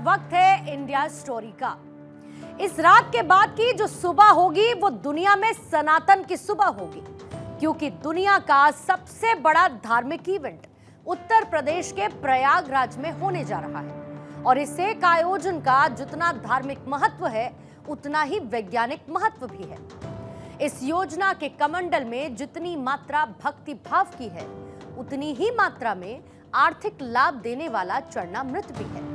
वक्त है India story का। इस रात के बाद की जो सुबह होगी वो दुनिया में सनातन की सुबह होगी, क्योंकि दुनिया का सबसे बड़ा धार्मिक इवेंट उत्तर प्रदेश के प्रयागराज में होने जा रहा है। और इस एक आयोजन का जितना धार्मिक महत्व है उतना ही वैज्ञानिक महत्व भी है। इस योजना के कमंडल में जितनी मात्रा भक्ति भाव की है उतनी ही मात्रा में आर्थिक लाभ देने वाला चरणामृत भी है।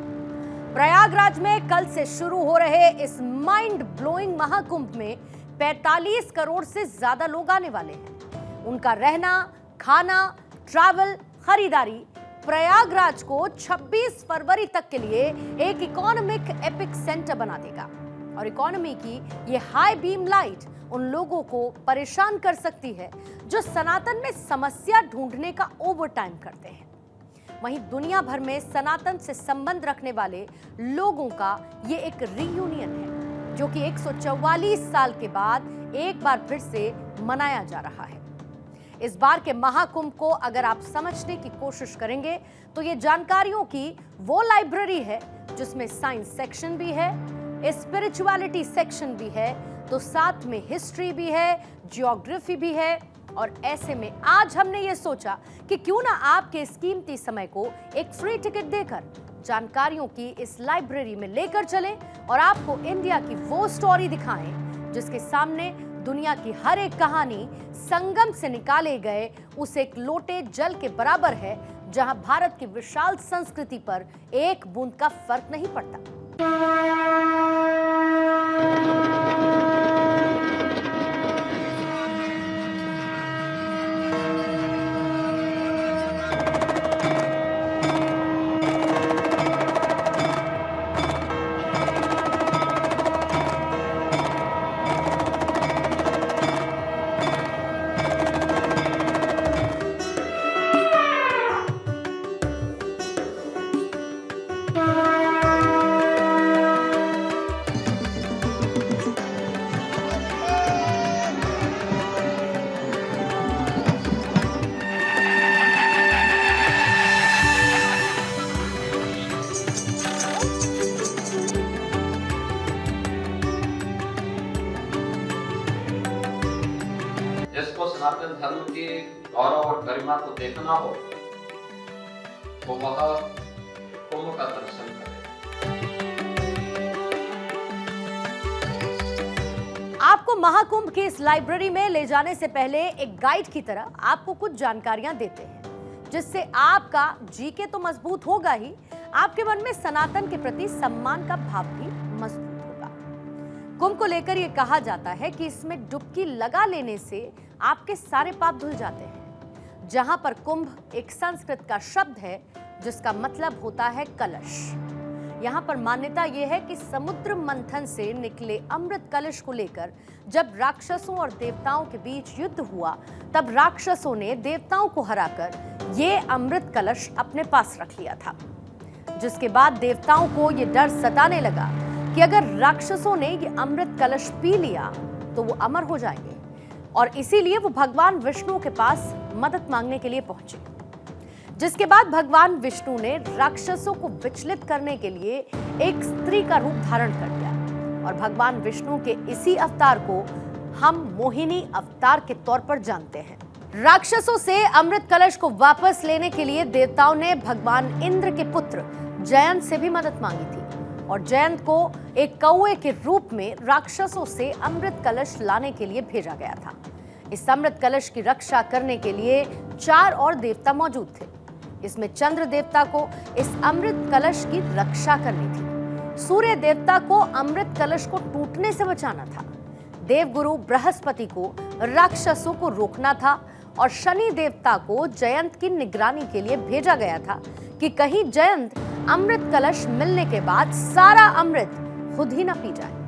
प्रयागराज में कल से शुरू हो रहे इस माइंड ब्लोइंग महाकुंभ में 45 करोड़ से ज्यादा लोग आने वाले हैं। उनका रहना, खाना, ट्रैवल, खरीदारी प्रयागराज को 26 फरवरी तक के लिए एक इकोनॉमिक एपिक सेंटर बना देगा। और इकोनॉमी की ये हाई बीम लाइट उन लोगों को परेशान कर सकती है जो सनातन में समस्या ढूंढने का ओवर टाइम करते हैं। वहीं दुनिया भर में सनातन से संबंध रखने वाले लोगों का ये एक रीयूनियन है, जो कि 144 साल के बाद एक बार फिर से मनाया जा रहा है। इस बार के महाकुंभ को अगर आप समझने की कोशिश करेंगे तो ये जानकारियों की वो लाइब्रेरी है जिसमें साइंस सेक्शन भी है, स्पिरिचुअलिटी सेक्शन भी है, तो साथ में हिस्ट्री भी है, जियोग्राफी भी है। और ऐसे में आज हमने ये सोचा कि क्यों ना आपके इस कीमती समय को एक फ्री टिकट देकर जानकारियों की इस लाइब्रेरी में लेकर चलें और आपको इंडिया की वो स्टोरी दिखाएं जिसके सामने दुनिया की हर एक कहानी संगम से निकाले गए उस एक लोटे जल के बराबर है, जहां भारत की विशाल संस्कृति पर एक बूंद का फर्क नहीं पड़ता। जिसको सनातन धर्म की गौरव और गरिमा को देखना हो तो वह कुंभ का दर्शन करे। आपको महाकुंभ की इस लाइब्रेरी में ले जाने से पहले एक गाइड की तरह आपको कुछ जानकारियां देते हैं, जिससे आपका जीके तो मजबूत होगा ही, आपके मन में सनातन के प्रति सम्मान का भाव भी मजबूत होगा। कुंभ को लेकर यह कहा जाता है कि इसमें डुबकी लगा लेने से आपके सारे पाप धुल जाते हैं। जहां पर कुंभ एक संस्कृत का शब्द है जिसका मतलब होता है कलश। यहां पर मान्यता यह है कि समुद्र मंथन से निकले अमृत कलश को लेकर जब राक्षसों और देवताओं के बीच युद्ध हुआ, तब राक्षसों ने देवताओं को हराकर ये अमृत कलश अपने पास रख लिया था। जिसके बाद देवताओं को यह डर सताने लगा कि अगर राक्षसों ने ये अमृत कलश पी लिया तो वो अमर हो जाएंगे, और इसीलिए वो भगवान विष्णु के पास मदद मांगने के लिए पहुंचे। जिसके बाद भगवान विष्णु ने राक्षसों को विचलित करने के लिए एक स्त्री का रूप धारण कर लिया, और भगवान विष्णु के इसी अवतार को हम मोहिनी अवतार के तौर पर जानते हैं। राक्षसों से अमृत कलश को वापस लेने के लिए देवताओं ने भगवान इंद्र के पुत्र जयंत से भी मदद मांगी थी, और जयंत को एक कौवे के रूप में राक्षसों से अमृत कलश लाने के लिए भेजा गया था। इस अमृत कलश की रक्षा करने के लिए 4 और देवता मौजूद थे। इसमें चंद्र देवता को इस अमृत कलश की रक्षा करनी थी, सूर्य देवता को अमृत कलश को टूटने से बचाना था, देवगुरु बृहस्पति को राक्षसों को रोकना था, और शनि देवता को जयंत की निगरानी के लिए भेजा गया था कि कहीं जयंत अमृत कलश मिलने के बाद सारा अमृत खुद ही न पी जाए।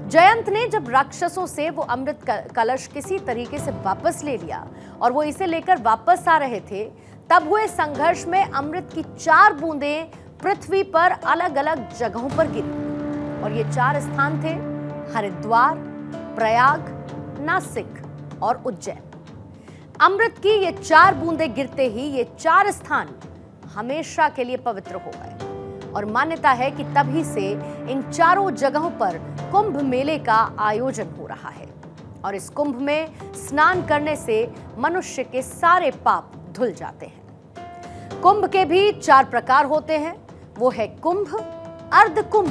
जयंत ने जब राक्षसों से वो अमृत कलश किसी तरीके से वापस ले लिया और वो इसे लेकर वापस आ रहे थे, तब हुए संघर्ष में अमृत की 4 बूंदें पृथ्वी पर अलग अलग जगहों पर गिरी, और ये 4 स्थान थे हरिद्वार, प्रयाग, नासिक और उज्जैन। अमृत की ये 4 बूंदें गिरते ही ये 4 स्थान हमेशा के लिए पवित्र हो गए। और मान्यता है कि तभी से इन चारों जगहों पर कुंभ मेले का आयोजन हो रहा है और इस कुंभ में स्नान करने से मनुष्य के सारे पाप धुल जाते हैं। कुंभ के भी 4 प्रकार होते हैं, वो है कुंभ, अर्ध कुंभ,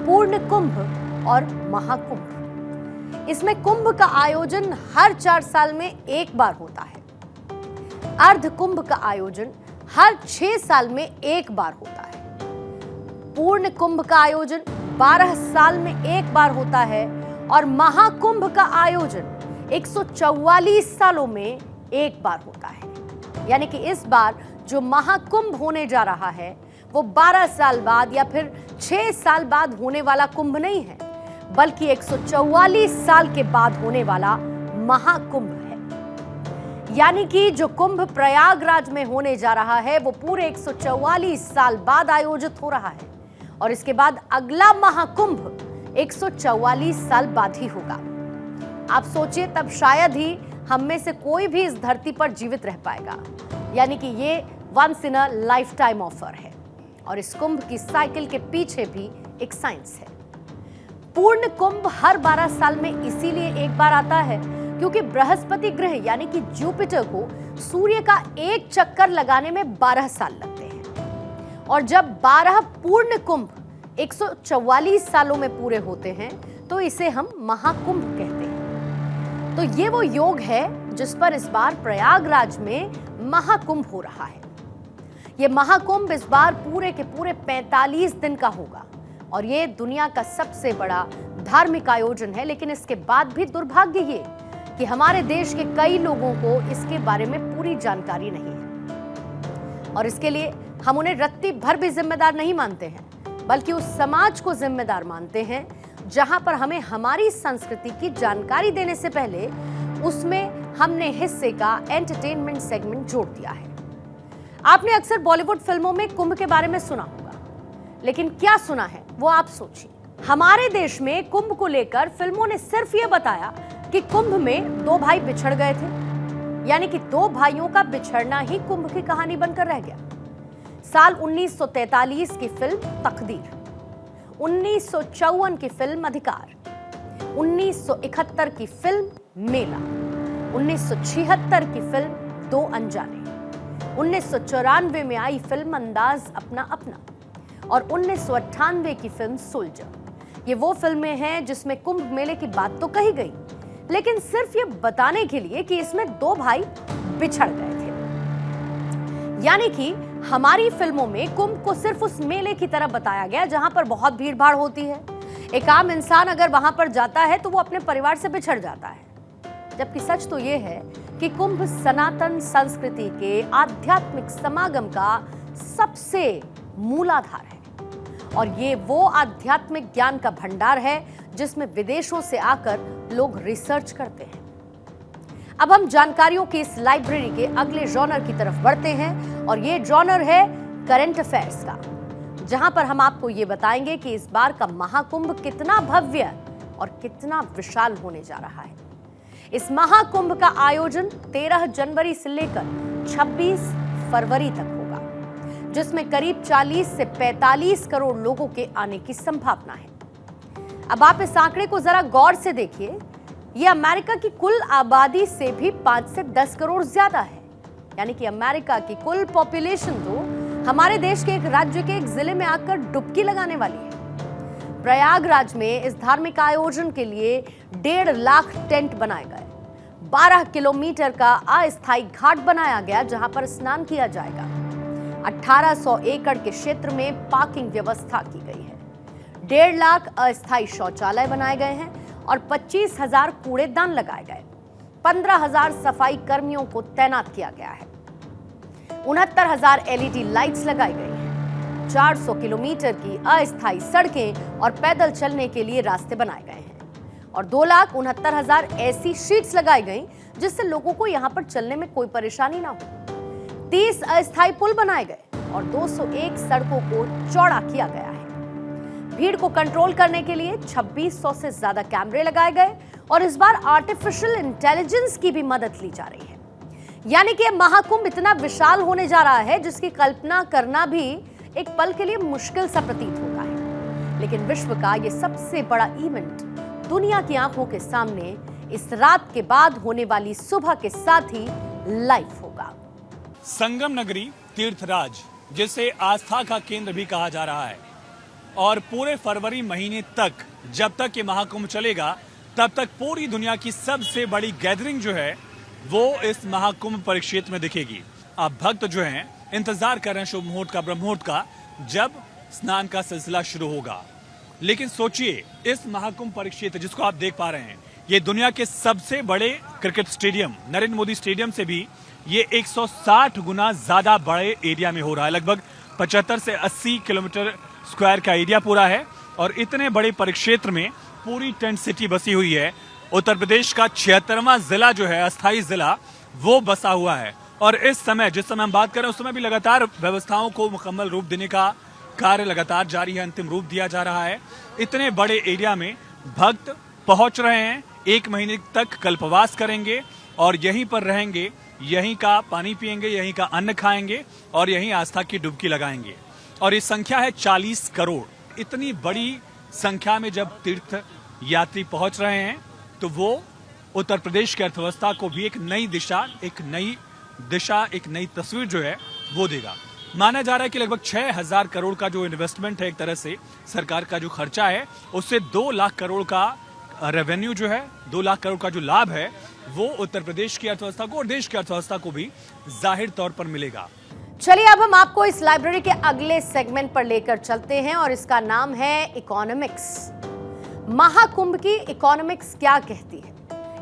पूर्ण कुंभ और महाकुंभ। इसमें कुंभ का आयोजन हर 4 साल में एक बार होता है। अर्ध कुंभ का आयोजन हर 6 साल में एक बार होता है। पूर्ण कुंभ का आयोजन 12 साल में एक बार होता है और महाकुंभ का आयोजन 144 सालों में एक बार होता है। यानी कि इस बार जो महाकुंभ होने जा रहा है वो 12 साल बाद या फिर 6 साल बाद होने वाला कुंभ नहीं है, बल्कि 144 साल के बाद होने वाला महाकुंभ है। यानी कि जो कुंभ प्रयागराज में होने जा रहा है वो पूरे 144 साल बाद आयोजित हो रहा है और इसके बाद अगला महाकुंभ 144 साल बाद ही होगा। आप सोचिए, तब शायद ही हम में से कोई भी इस धरती पर जीवित रह पाएगा। यानी कि ये once in a lifetime offer है और इस कुंभ की साइकिल के पीछे भी एक साइंस है। पूर्ण कुंभ हर 12 साल में इसीलिए एक बार आता है क्योंकि बृहस्पति ग्रह यानी कि जुपिटर को सूर्य का एक चक्कर लगाने में 12 साल लगते हैं और जब 12 पूर्ण कुंभ 144 सालों में पूरे होते हैं तो इसे हम महाकुंभ कहते हैं। तो ये वो योग है जिस पर इस बार प्रयागराज में महाकुंभ हो रहा है। ये महाकुंभ इस बार पूरे के पूरे 45 दिन का होगा और ये दुनिया का सबसे बड़ा धार्मिक आयोजन है। लेकिन इसके बाद भी दुर्भाग्य ये कि हमारे देश के कई लोगों को इसके बारे में पूरी जानकारी नहीं है और इसके लिए हम उन्हें रत्ती भर भी जिम्मेदार नहीं मानते हैं, बल्कि उस समाज को जिम्मेदार मानते हैं जहां पर हमें हमारी संस्कृति की जानकारी देने से पहले उसमें हमने हिस्से का एंटरटेनमेंट सेगमेंट जोड़ दिया है। आपने अक्सर बॉलीवुड फिल्मों में कुंभ के बारे में सुना होगा, लेकिन क्या सुना है वो आप सोचिए। हमारे देश में कुंभ को लेकर फिल्मों ने सिर्फ ये बताया कि कुंभ में 2 भाई बिछड़ गए थे, यानी कि 2 भाइयों का बिछड़ना ही कुंभ की कहानी बनकर रह गया। साल 1943 की फिल्म तकदीर, 1954 की फिल्म अधिकार, 1971 की फिल्म मेला, 1976 की फिल्म 2 अनजाने, 1994 में आई फिल्म अंदाज अपना अपना और 1998 की फिल्म सोल्जर। ये वो फिल्में हैं जिसमें कुंभ मेले की बात तो कही गई, लेकिन सिर्फ ये बताने के लिए कि इसमें 2 भाई बिछड़ गए थे। यानी कि हमारी फिल्मों में कुंभ को सिर्फ उस मेले की तरह बताया गया जहां पर बहुत भीड़ भाड़ होती है। एक आम इंसान अगर वहां पर जाता है तो वो अपने परिवार से बिछड़ जाता है, जबकि सच तो ये है कि कुंभ सनातन संस्कृति के आध्यात्मिक समागम का सबसे मूलाधार है और ये वो आध्यात्मिक ज्ञान का भंडार है जिसमें विदेशों से आकर लोग रिसर्च करते हैं। अब हम जानकारियों की इस लाइब्रेरी के अगले जॉनर की तरफ बढ़ते हैं और ये जॉनर है करंट अफेयर्स का, जहां पर हम आपको ये बताएंगे कि इस बार का महाकुंभ कितना भव्य और कितना विशाल होने जा रहा है। इस महाकुंभ का आयोजन 13 जनवरी से लेकर 26 फरवरी तक होगा, जिसमें करीब 40 से 45 करोड़ लोगों के आने की संभावना है। अब आप इस आंकड़े को जरा गौर से देखिए, यह अमेरिका की कुल आबादी से भी 5 से 10 करोड़ ज्यादा है। यानी कि अमेरिका की कुल पॉपुलेशन तो हमारे देश के एक राज्य के एक जिले में आकर डुबकी लगाने वाली है। प्रयागराज में इस धार्मिक आयोजन के लिए 1.5 लाख टेंट बनाए गए, 12 किलोमीटर का अस्थायी घाट बनाया गया जहां पर स्नान किया जाएगा। 1800 एकड़ के क्षेत्र में पार्किंग व्यवस्था की गई है। 1.5 लाख अस्थायी शौचालय बनाए गए हैं और 25,000 कूड़ेदान लगाए गए। 15,000 सफाई कर्मियों को तैनात किया गया है। 69,000 LED लाइट्स लगाई गई हैं। 400 किलोमीटर की अस्थायी सड़कें और पैदल चलने के लिए रास्ते बनाए गए हैं और 2,69,000 ऐसी शीट्स लगाई गई जिससे लोगों को यहां पर चलने में कोई परेशानी ना हो। 30 अस्थायी पुल बनाए गए और 201 सड़कों को चौड़ा किया गया है। भीड़ को कंट्रोल करने के लिए 2600 से ज्यादा कैमरे लगाए गए और इस बार आर्टिफिशियल इंटेलिजेंस की भी मदद ली जा रही है। यानी कि महाकुंभ इतना विशाल होने जा रहा है जिसकी कल्पना करना भी एक पल के लिए मुश्किल सा प्रतीत होता है, लेकिन विश्व का ये सबसे बड़ा इवेंट दुनिया की आंखों के सामने इस रात के बाद होने वाली सुबह के साथ ही लाइव होगा। संगम नगरी तीर्थराज, जिसे आस्था का केंद्र भी कहा जा रहा है, और पूरे फरवरी महीने तक जब तक ये महाकुंभ चलेगा तब तक पूरी दुनिया की सबसे बड़ी गैदरिंग जो है वो इस महाकुंभ परिक्षेत्र में दिखेगी। अब भक्त जो हैं इंतजार कर रहे हैं शुभ मुहूर्त का, ब्रह्म मुहूर्त का, जब स्नान का सिलसिला शुरू होगा। लेकिन सोचिए, इस महाकुंभ परिक्षेत्र जिसको आप देख पा रहे हैं, ये दुनिया के सबसे बड़े cricket stadium Narendra Modi stadium से भी ये 160 गुना ज्यादा बड़े एरिया में हो रहा है। लगभग 75 से 80 किलोमीटर स्क्वायर का एरिया पूरा है और इतने बड़े परिक्षेत्र में पूरी टेंट सिटी बसी हुई है। उत्तर प्रदेश का 76वां जिला जो है, अस्थायी जिला, वो बसा हुआ है। और इस समय जिस समय हम बात कर रहे हैं उस समय भी लगातार व्यवस्थाओं को मुकम्मल रूप देने का कार्य लगातार जारी है, अंतिम रूप दिया जा रहा है। इतने बड़े एरिया में भक्त पहुंच रहे हैं, 1 महीने तक कल्पवास करेंगे और यहीं पर रहेंगे, यहीं का पानी पिएंगे, यहीं का अन्न खाएंगे और यहीं आस्था की डुबकी लगाएंगे। और ये संख्या है 40 करोड़। इतनी बड़ी संख्या में जब तीर्थ यात्री पहुंच रहे हैं तो वो उत्तर प्रदेश की अर्थव्यवस्था को भी एक नई दिशा, एक नई तस्वीर जो है वो देगा। माना जा रहा है कि लगभग 6,000 करोड़ का जो इन्वेस्टमेंट है, एक तरह से सरकार का जो खर्चा है, उससे 2 लाख करोड़ का रेवेन्यू जो है, 2 लाख करोड़ का जो लाभ है वो उत्तर प्रदेश की अर्थव्यवस्था को और देश की अर्थव्यवस्था को भी जाहिर तौर पर मिलेगा। चलिए अब हम आपको इस लाइब्रेरी के अगले सेगमेंट पर लेकर चलते हैं और इसका नाम है इकोनॉमिक्स। महाकुंभ की इकोनॉमिक्स क्या कहती है?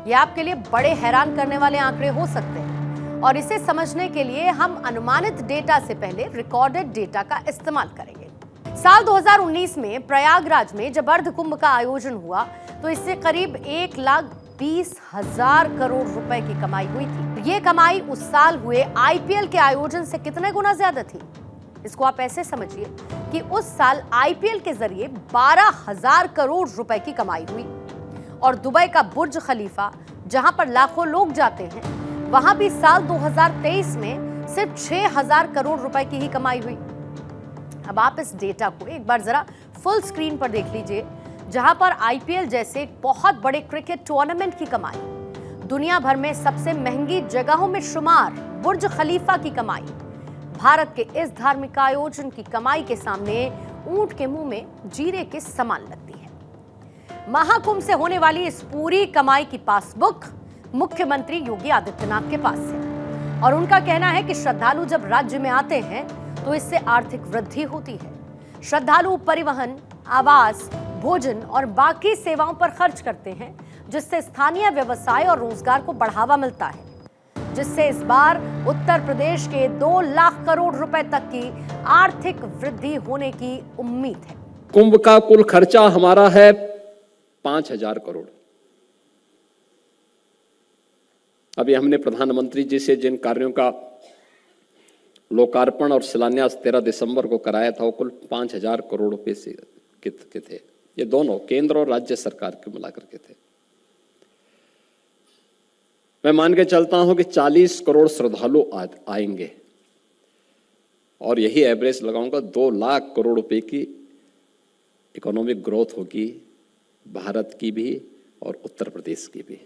ये आपके लिए बड़े हैरान करने वाले आंकड़े हो सकते हैं और इसे समझने के लिए हम अनुमानित डेटा से पहले रिकॉर्डेड डेटा का इस्तेमाल करेंगे। साल 2019 में प्रयागराज में जब अर्ध कुंभ का आयोजन हुआ तो इससे करीब 1,20,000 करोड़ रुपए की कमाई हुई थी। ये कमाई उस साल हुए आईपीएल के आयोजन से कितने गुना ज्यादा थी? इसको आप ऐसे समझिए कि उस साल आईपीएल के जरिए 12,000 करोड़ रुपए की कमाई हुई और दुबई का बुर्ज खलीफा, जहां पर लाखों लोग जाते हैं, वहां भी साल 2023 में सिर्फ 6,000 करोड़ रुपए की ही कमाई हुई। अब आप इस डेटा को एक बार जरा फुल स्क्रीन पर देख लीजिए, जहां पर आईपीएल जैसे बहुत बड़े क्रिकेट टूर्नामेंट की कमाई, दुनिया भर में सबसे महंगी जगहों में शुमार बुर्ज खलीफा की कमाई, भारत के इस धार्मिक आयोजन की कमाई के सामने ऊंट के मुंह में जीरे के समान लगती है। महाकुंभ से होने वाली इस पूरी कमाई की पासबुक मुख्यमंत्री योगी आदित्यनाथ के पास है और उनका कहना है कि श्रद्धालु जब राज्य में आते हैं तो इससे आर्थिक वृद्धि होती है। श्रद्धालु परिवहन, आवास, भोजन और बाकी सेवाओं पर खर्च करते हैं, जिससे स्थानीय व्यवसाय और रोजगार को बढ़ावा मिलता है, जिससे इस बार उत्तर प्रदेश के 2 लाख करोड़ रुपए तक की आर्थिक वृद्धि होने की उम्मीद है। कुंभ का कुल खर्चा हमारा है 5,000 करोड़। अभी हमने प्रधानमंत्री जी से जिन कार्यों का लोकार्पण और शिलान्यास 13 दिसंबर को कराया था, वो कुल 5,000 करोड़ रुपए से के थे। ये दोनों केंद्र और राज्य सरकार के मिलाकर के थे। मैं मान के चलता हूं कि 40 करोड़ श्रद्धालु आएंगे और यही एवरेज लगाऊंगा, 2 लाख करोड़ रुपए की इकोनॉमिक ग्रोथ होगी, भारत की भी और उत्तर प्रदेश की भी।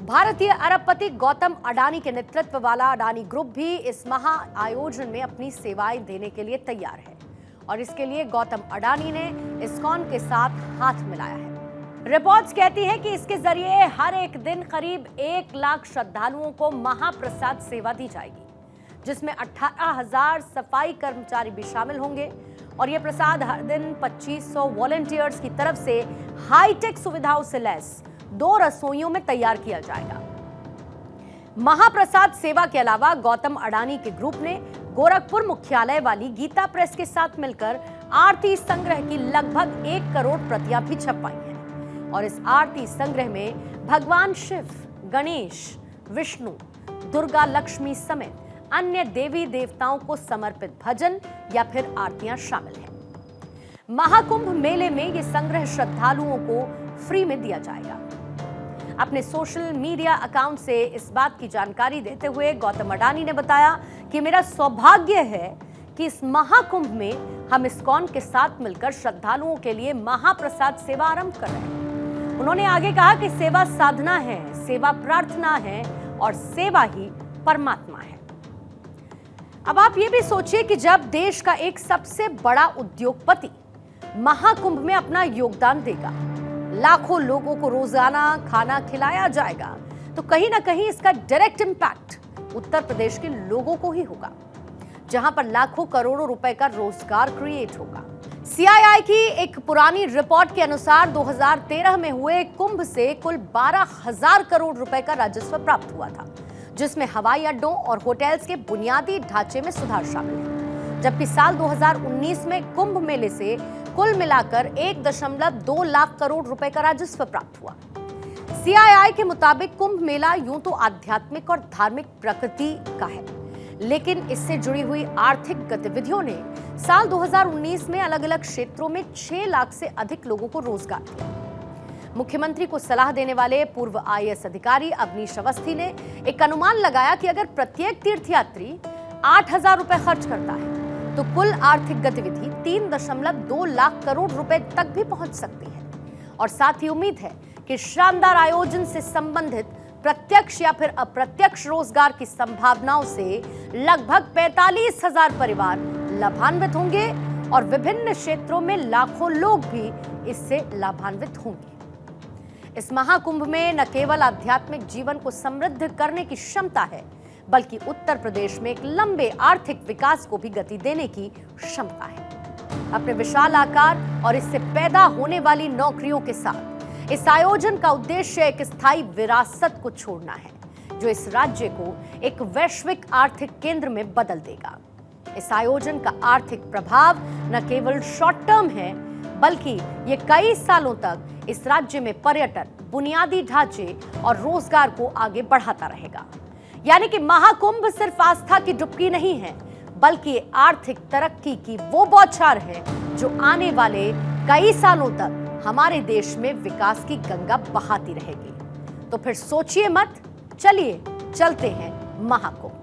भारतीय अरबपति गौतम अडानी के नेतृत्व वाला अडानी ग्रुप भी इस महा आयोजन में अपनी सेवाएं देने के लिए तैयार है और इसके लिए गौतम अडानी ने इस्कॉन के साथ हाथ मिलाया है। रिपोर्ट्स कहती है कि इसके जरिए हर एक दिन करीब 1 लाख श्रद्धालुओं को महाप्रसाद सेवा दी जाएगी, जिसमें 18,000 सफाई कर्मचारी भी शामिल होंगे और यह प्रसाद हर दिन 2500 वॉलंटियर्स की तरफ से हाईटेक सुविधाओं से लैस 2 रसोइयों में तैयार किया जाएगा। महाप्रसाद सेवा के अलावा गौतम अडानी के ग्रुप ने गोरखपुर मुख्यालय वाली गीता प्रेस के साथ मिलकर आरती संग्रह की लगभग 1 करोड़ प्रतियां भी छपवाई हैं और इस आरती संग्रह में भगवान शिव, गणेश, विष्णु, दुर्गा, लक्ष्मी समेत अन्य देवी देवताओं को समर्पित भजन या फिर आरतियां शामिल हैं। महाकुंभ मेले में ये संग्रह श्रद्धालुओं को फ्री में दिया जाएगा। अपने सोशल मीडिया अकाउंट से इस बात की जानकारी देते हुए गौतम अडानी ने बताया कि मेरा सौभाग्य है कि इस महाकुंभ में हम इस्कॉन के साथ मिलकर श्रद्धालुओं के लिए महाप्रसाद सेवा आरंभ कर रहे हैं। उन्होंने आगे कहा कि सेवा साधना है, सेवा प्रार्थना है और सेवा ही परमात्मा है। अब आप ये भी सोचिए कि जब देश का एक सबसे बड़ा उद्योगपति महाकुंभ में अपना योगदान देगा, लाखों लोगों को रोजाना खाना खिलाया जाएगा, तो कहीं ना कहीं इसका डायरेक्ट इंपैक्ट उत्तर प्रदेश के लोगों को ही होगा, जहां पर लाखों करोड़ों रुपए का रोजगार क्रिएट होगा। सीआईआई की एक पुरानी रिपोर्ट के अनुसार 2013 में हुए कुंभ से कुल 12,000 करोड़ रुपए का राजस्व प्राप्त हुआ था, जिसमें हवाई अड्डों और होटल्स के बुनियादी ढांचे में सुधार शामिल है। जबकि साल 2019 में कुंभ मेले से कुल मिलाकर 1.2 लाख करोड़ रुपए का राजस्व प्राप्त हुआ। सीआईआई के मुताबिक कुंभ मेला यूं तो आध्यात्मिक और धार्मिक प्रकृति का है, लेकिन इससे जुड़ी हुई आर्थिक गतिविधियों ने साल 2019 में अलग अलग क्षेत्रों में 6 लाख से अधिक लोगों को रोजगार दिया। मुख्यमंत्री को सलाह देने वाले पूर्व आईएएस अधिकारी अवनीश अवस्थी ने एक अनुमान लगाया कि अगर प्रत्येक तीर्थयात्री 8,000 रुपए खर्च करता है तो कुल आर्थिक गतिविधि 3.2 लाख करोड़ रुपए तक भी पहुंच सकती है। और साथ ही उम्मीद है कि शानदार आयोजन से संबंधित प्रत्यक्ष या फिर अप्रत्यक्ष रोजगार की संभावनाओं से लगभग 45,000 परिवार लाभान्वित होंगे और विभिन्न क्षेत्रों में लाखों लोग भी इससे लाभान्वित होंगे। इस महाकुंभ में न केवल आध्यात्मिक जीवन को समृद्ध करने की क्षमता है, बल्कि उत्तर प्रदेश में एक लंबे आर्थिक विकास को भी गति देने की क्षमता है। अपने विशाल आकार और इससे पैदा होने वाली नौकरियों के साथ इस आयोजन का उद्देश्य एक स्थायी विरासत को छोड़ना है, जो इस राज्य को एक वैश्विक आर्थिक केंद्र में बदल देगा। इस आयोजन का आर्थिक प्रभाव न केवल शॉर्ट टर्म है, बल्कि ये कई सालों तक इस राज्य में पर्यटन, बुनियादी ढांचे और रोजगार को आगे बढ़ाता रहेगा। यानी कि महाकुंभ सिर्फ आस्था की डुबकी नहीं है, बल्कि आर्थिक तरक्की की वो बौछार है जो आने वाले कई सालों तक हमारे देश में विकास की गंगा बहाती रहेगी। तो फिर सोचिए मत, चलिए चलते हैं महाकुंभ।